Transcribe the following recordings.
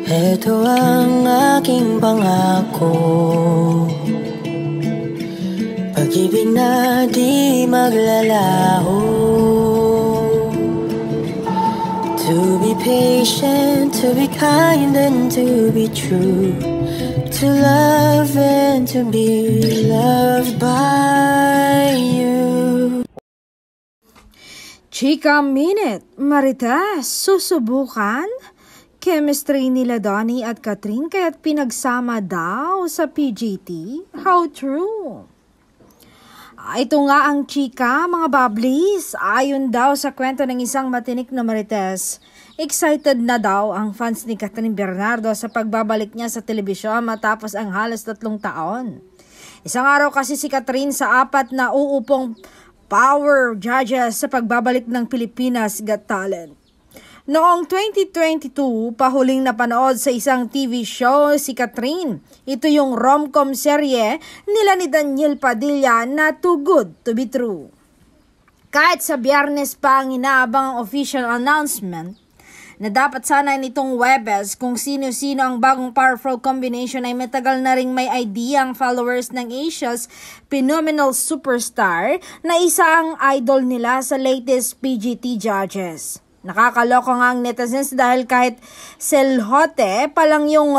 Ito ang aking pangako, pag-ibig na di maglalaho. To be patient, to be kind and to be true, to love and to be loved by you. Chika Minute, Marites, susubukan? Chemistry nila Donnie at Catherine kaya't pinagsama daw sa PGT? How true? Ito nga ang chika, mga bablis. Ayon daw sa kwento ng isang matinik na Marites, excited na daw ang fans ni Catherine Bernardo sa pagbabalik niya sa telebisyon matapos ang halos 3 taon. Isang araw kasi si Catherine sa 4 na uupong power judges sa pagbabalik ng Pilipinas Got Talent. Noong 2022, pahuling napanood sa isang TV show si Catherine. Ito yung rom-com serye nila ni Daniel Padilla na Too Good to be True. Kahit sa Biyernes pa ang inaabang ang official announcement na dapat sana nitong Webes kung sino-sino ang bagong powerful combination ay matagal na ring may idea ang followers ng Asia's phenomenal superstar na isa ang idol nila sa latest PGT judges. Nakakaloko nga ang netizens dahil kahit selhote pa lang yung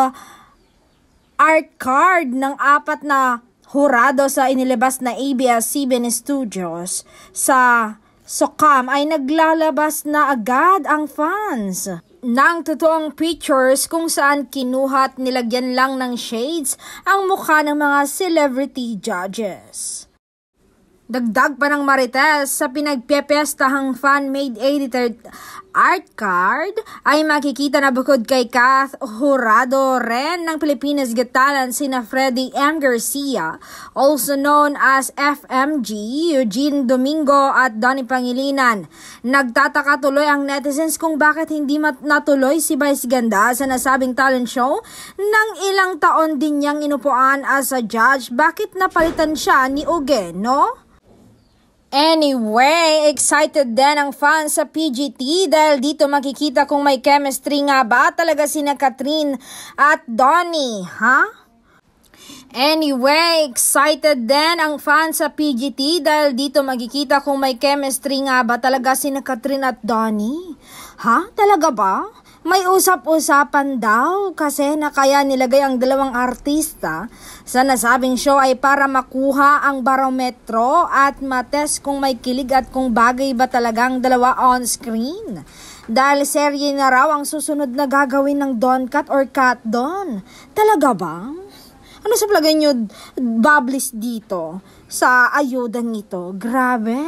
art card ng 4 na hurado sa inilabas na ABS-CBN Studios sa SOCAM ay naglalabas na agad ang fans ng totoong pictures kung saan kinuha at nilagyan lang ng shades ang mukha ng mga celebrity judges. Dagdag pa ng Marites, sa pinagpepestahang fan-made edited art card ay makikita na bukod kay Kath, hurado rin ng Pilipinas Got Talent sina Freddy M. Garcia, also known as FMG, Eugene Domingo at Donnie Pangilinan. Nagtataka tuloy ang netizens kung bakit hindi natuloy si Vice Ganda sa nasabing talent show nang ilang taon din niyang inupuan as a judge. Bakit napalitan siya ni Uge, no? Anyway, excited din ang fans sa PGT dahil dito makikita kung may chemistry nga ba talaga sina Catherine at Donnie, ha? Anyway, excited din ang fans sa PGT dahil dito makikita kung may chemistry nga ba talaga sina Catherine at Donnie. Ha? Talaga ba? May usap-usapan daw kasi na kaya nilagay ang dalawang artista sa nasabing show ay para makuha ang barometro at matest kung may kilig at kung bagay ba talagang dalawa on screen. Dahil serye na raw ang susunod na gagawin ng Don Cat or Cat Don. Talaga ba? Ano sa palagay nyo, bablis dito sa ayudan nito? Grabe!